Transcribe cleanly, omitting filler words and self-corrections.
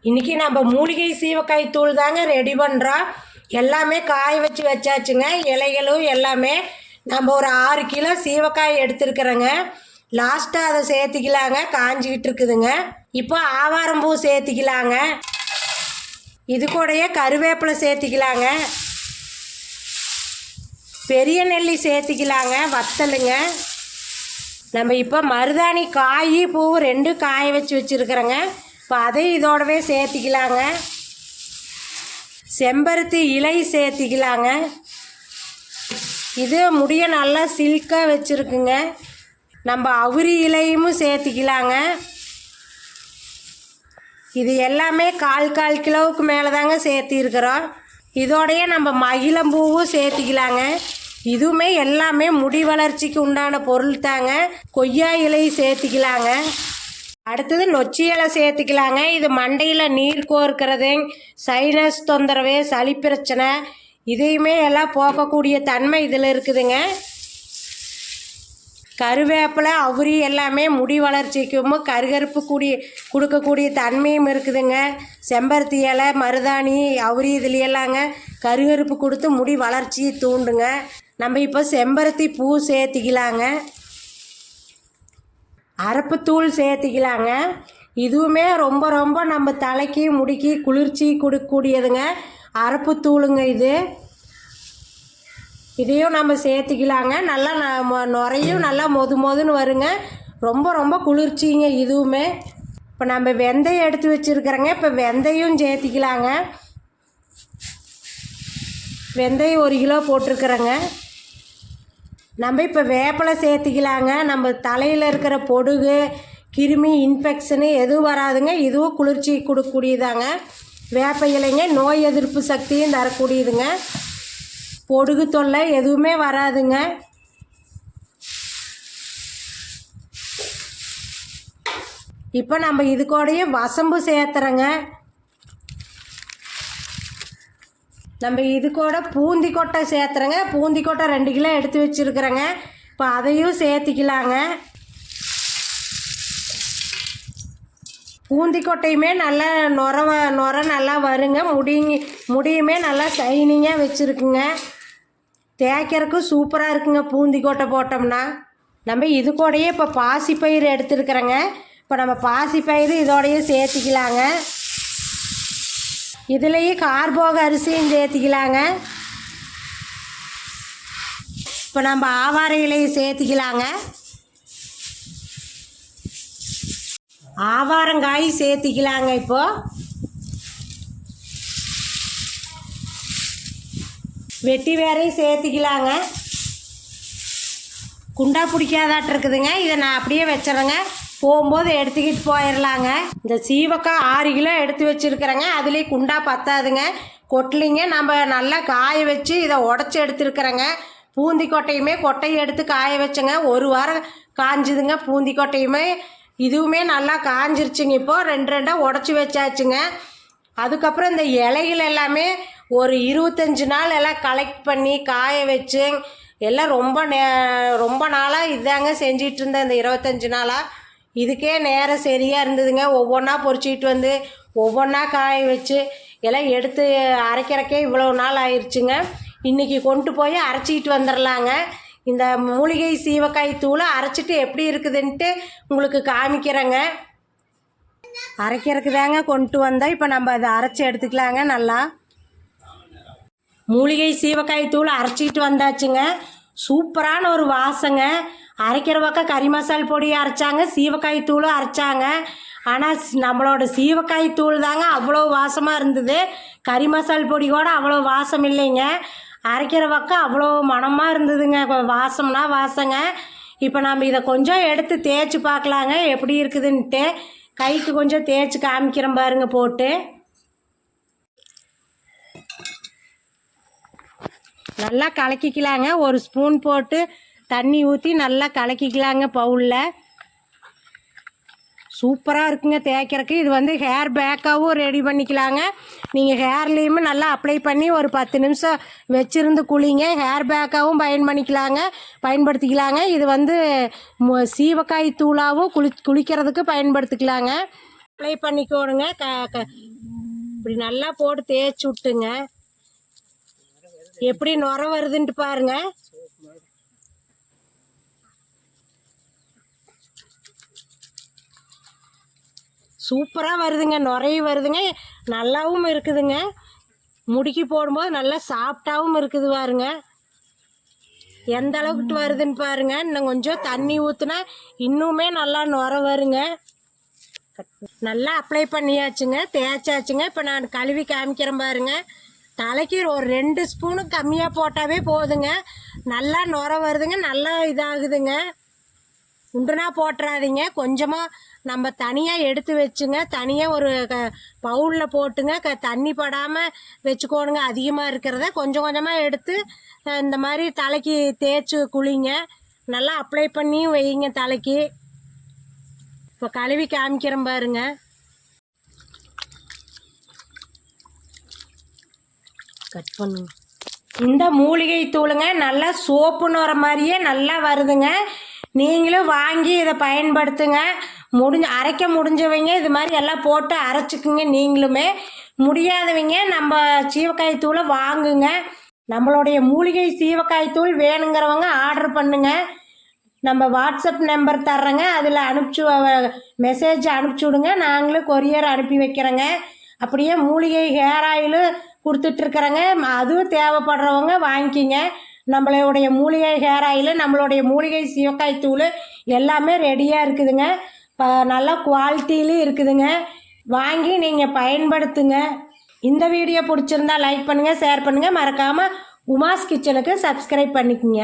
இன்றைக்கி நம்ம மூலிகை சீவக்காய் தூள் தாங்க ரெடி பண்ணுறோம். எல்லாமே காய வச்சு வச்சாச்சுங்க. இலைகளும் எல்லாமே நம்ம ஒரு 6 கிலோ சீவக்காய் எடுத்துருக்குறோங்க. லாஸ்ட்டாக அதை சேர்த்திக்கலாங்க. காஞ்சிக்கிட்டு இருக்குதுங்க. இப்போ ஆவாரம்பூ சேர்த்திக்கலாங்க. இது கூடயே கருவேப்பிலை சேர்த்திக்கலாங்க. பெரிய நெல்லி சேர்த்திக்கலாங்க. வத்தலுங்க. நம்ம இப்போ மருதாணி காய் பூ 2 காய வச்சு வச்சுருக்குறோங்க. இப்போ அதையும் இதோடவே சேர்த்திக்கலாங்க. செம்பருத்தி இலை சேர்த்திக்கலாங்க. இது முடிய நல்லா சில்காக வச்சுருக்குங்க. நம்ம அவுரி இலையும் சேர்த்திக்கலாங்க. இது எல்லாமே 1/4 கிலோவுக்கு மேலே தாங்க சேர்த்திருக்கிறோம். இதோடைய நம்ம மகிழம்பூவும் சேர்த்திக்கலாங்க. இதுவுமே எல்லாமே முடி வளர்ச்சிக்கு உண்டான பொருள் தாங்க. கொய்யா இலை சேர்த்திக்கலாங்க. அடுத்தது நொச்சி இலை சேர்த்துக்கலாங்க. இது மண்டையில் நீர் கோர்க்கிறது, சைனஸ் தொந்தரவு, சளி பிரச்சனை இதையுமே எல்லாம் போக்கக்கூடிய தன்மை இதில் இருக்குதுங்க. கருவேப்பிலை அவுரி எல்லாமே முடி வளர்ச்சிக்கும் கருகருப்பு கொடுக்கக்கூடிய தன்மையும் இருக்குதுங்க. செம்பருத்தி இலை மருதாணி அவுரி இதுலையெல்லாங்க கருகருப்பு கொடுத்து முடி வளர்ச்சியை தூண்டுங்க. நம்ம இப்போ செம்பருத்தி பூ சேர்த்திக்கலாங்க. அரப்புத்தூள் சேர்த்திக்கலாங்க. இதுவுமே ரொம்ப ரொம்ப நம்ம தலைக்கு முடிக்கு குளிர்ச்சி கொடுக்கக்கூடியதுங்க. அரப்புத்தூளுங்க இது. இதையும் நம்ம சேர்த்திக்கலாங்க. நல்லா நுரையும் நல்லா மொதுன்னு வருங்க. ரொம்ப ரொம்ப குளிர்ச்சிங்க இதுவுமே. இப்போ நம்ம வெந்தயம் எடுத்து வச்சுருக்கிறோங்க. இப்போ வெந்தயம் சேர்த்திக்கலாங்க. வெந்தயம் 1 கிலோ போட்டிருக்கிறோங்க. நம்ம இப்போ வேப்பிலை சேர்த்திக்கலாங்க. நம்ம தலையில் இருக்கிற பொடுகு கிருமி இன்ஃபெக்ஷனு எதுவும் வராதுங்க. இதுவும் குளிர்ச்சி கொடுக்கக்கூடியதாங்க. வேப்ப இலைங்க நோய் எதிர்ப்பு சக்தியும் தரக்கூடியதுங்க. பொடுகு தொல்லை எதுவுமே வராதுங்க. இப்போ நம்ம இது கூடயே வசம்பு சேர்த்துறோங்க. நம்ம இது கூட பூந்தி கொட்டை சேர்த்துறோங்க. பூந்தி கொட்டை 2 கிலோ எடுத்து வச்சுருக்குறோங்க. இப்போ அதையும் சேர்த்திக்கலாங்க. பூந்தி கொட்டையுமே நல்லா நுர நல்லா வருங்க. முடியுமே நல்லா ஷைனிங்காக வச்சுருக்குங்க. தேய்க்கிறதுக்கும் சூப்பராக இருக்குங்க பூந்தி கொட்டை போட்டோம்னா. நம்ம இது கூடயே இப்போ பாசிப்பயிறு எடுத்துருக்குறோங்க. இப்போ நம்ம பாசிப்பயிறு இதோடையே சேர்த்திக்கலாங்க. இதுலேயே கார்போக அரிசியும் சேர்த்திக்கலாங்க. இப்போ நம்ம ஆவார இலையை சேர்த்திக்கலாங்க. ஆவாரங்காய் சேர்த்திக்கலாங்க. இப்போது வெட்டி வேரையும் சேர்த்திக்கலாங்க. குண்டா பிடிக்காதாட்டு இருக்குதுங்க. இதை நான் அப்படியே வச்சிடறேங்க. போகும்போது எடுத்துக்கிட்டு போயிடலாங்க. இந்த சீவக்காய் 6 கிலோ எடுத்து வச்சுருக்கிறேங்க. அதுலேயே குண்டா பத்தாதுங்க. கொட்டலிங்க நம்ம நல்லா காய வச்சு இதை உடச்சி எடுத்துருக்குறேங்க. பூந்தி கொட்டையுமே கொட்டையை எடுத்து காய வச்சேங்க. 1 வாரம் காஞ்சுதுங்க பூந்தி கொட்டையுமே. இதுவுமே நல்லா காஞ்சிருச்சுங்க. இப்போது 2 உடச்சி வச்சாச்சுங்க. அதுக்கப்புறம் இந்த இலைகள் எல்லாமே ஒரு 25 நாள் எல்லாம் கலெக்ட் பண்ணி காய வச்சு எல்லாம் ரொம்ப நாளாக இதாங்க செஞ்சிகிட்டு இருந்தேன். இந்த 25 நாளாக இதுக்கே நேரம் சரியாக இருந்ததுங்க. ஒவ்வொன்றா பொறிச்சிக்கிட்டு வந்து ஒவ்வொன்றா காய வச்சு எல்லாம் எடுத்து அரைக்கிறக்கே இவ்வளோ நாள் ஆயிடுச்சுங்க. இன்றைக்கி கொண்டு போய் அரைச்சிக்கிட்டு வந்துடலாங்க. இந்த மூலிகை சீவக்காய் தூளை அரைச்சிட்டு எப்படி இருக்குதுன்ட்டு உங்களுக்கு காமிக்கிறேங்க. அரைக்கிறதுக்கு தாங்க கொண்டு வந்தேன். இப்போ நம்ம அதை அரைச்சி எடுத்துக்கலாங்க. நல்லா மூலிகை சீவக்காய் தூள் அரைச்சிக்கிட்டு வந்தாச்சுங்க. சூப்பரான ஒரு வாசங்க. அரைக்கிற பக்கம் கறி மசால் பொடி அரைச்சாங்க, சீவக்காய் தூளும் அரைச்சாங்க. ஆனால் நம்மளோட சீவக்காய் தூள் தாங்க அவ்வளோ வாசமாக இருந்தது. கறி மசால் பொடி கூட அவ்வளோ வாசம் இல்லைங்க. அரைக்கிற பக்கம் அவ்வளோ மணமாக இருந்ததுங்க. வாசம்னா வாசங்க. இப்போ நம்ம இதை கொஞ்சம் எடுத்து தேய்ச்சி பார்க்கலாங்க எப்படி இருக்குதுன்ட்டு. கைக்கு கொஞ்சம் தேய்ச்சி காமிக்கிறேன் பாருங்க. போட்டு நல்லா கலக்கிக்கலாங்க. 1 ஸ்பூன் போட்டு தண்ணி ஊற்றி நல்லா கலக்கிக்கலாங்க பவுலில். சூப்பராக இருக்குங்க தேய்க்கிறதுக்கு. இது ஹேர் பேக்காகவும் ரெடி பண்ணிக்கலாங்க. நீங்கள் ஹேர்லேயுமே நல்லா அப்ளை பண்ணி ஒரு 10 நிமிஷம் வச்சுருந்து குளிங்க. ஹேர் பேக்காகவும் பயன்படுத்திக்கலாங்க. இது சீவக்காய் தூளாகவும் குளிக்கிறதுக்கு பயன்படுத்திக்கலாங்க. அப்ளை பண்ணிக்கோணுங்க. இப்படி நல்லா போட்டு தேய்ச்சி விட்டுங்க. எப்படி நுர வருதுன்ட்டு பாருங்க. சூப்பராக வருதுங்க, நுரையும் வருதுங்க, நல்லாவும் இருக்குதுங்க. முடிக்கி போடும்போது நல்லா சாஃப்டாகவும் இருக்குது பாருங்க. எந்த அளவுக்கு வருதுன்னு பாருங்க. இன்னும் கொஞ்சம் தண்ணி ஊற்றுனா இன்னுமே நல்லா நுர வருங்க. நல்லா அப்ளை பண்ணியாச்சுங்க, தேய்ச்சாச்சுங்க. இப்போ நான் கழுவி காமிக்கிறேன் பாருங்க. தலைக்கு ஒரு 2 ஸ்பூனு கம்மியாக போட்டாவே போதுங்க. நல்லா நுர வருதுங்க, நல்லா இதாகுதுங்க. உண்டுனா போட்டுறாதீங்க. கொஞ்சமாக நம்ம தனியாக எடுத்து வச்சுங்க, தனியாக ஒரு பவுலில் போட்டுங்க, தண்ணி படாமல் வச்சுக்கோணுங்க. அதிகமாக இருக்கிறத கொஞ்சம் கொஞ்சமாக எடுத்து இந்த மாதிரி தலைக்கு தேய்ச்சி குளிங்க. நல்லா அப்ளை பண்ணியும் வைங்க தலைக்கு. இப்போ கழுவி காமிக்கிறேன் பாருங்க. கட் பண்ணுங்க. இந்த மூலிகை தூளுங்க நல்லா சோப்பு நுர மாதிரியே நல்லா வருதுங்க. நீங்களும் வாங்கி இதை பயன்படுத்துங்க. அரைக்க முடிஞ்சவங்க இது மாதிரி எல்லாம் போட்டு அரைச்சிக்குங்க. நீங்களுமே முடியாதவங்க நம்ம சீவக்காய் தூளை வாங்குங்க. நம்மளுடைய மூலிகை சீவக்காய் தூள் வேணுங்கிறவங்க ஆர்டர் பண்ணுங்க. நம்ம வாட்ஸ்அப் நம்பர் தர்றேங்க, அதில் மெசேஜ் அனுப்பிச்சி விடுங்க. நாங்களும் கொரியர் அனுப்பி வைக்கிறோங்க. அப்படியே மூலிகை ஹேர் ஆயிலு கொடுத்துட்ருக்குறேங்க. அதுவும் தேவைப்படுறவங்க வாங்கிக்கிங்க. நம்மளுடைய மூலிகை ஹேர் ஆயிலு, நம்மளுடைய மூலிகை சீவக்காய் தூள் எல்லாமே ரெடியாக இருக்குதுங்க. நல்ல குவாலிட்டியிலும் இருக்குதுங்க. வாங்கி நீங்கள் பயன்படுத்துங்க. இந்த வீடியோ பிடிச்சிருந்தா லைக் பண்ணுங்கள், ஷேர் பண்ணுங்கள். மறக்காமல் உமாஸ் கிச்சனுக்கு சப்ஸ்கிரைப் பண்ணிக்கோங்க.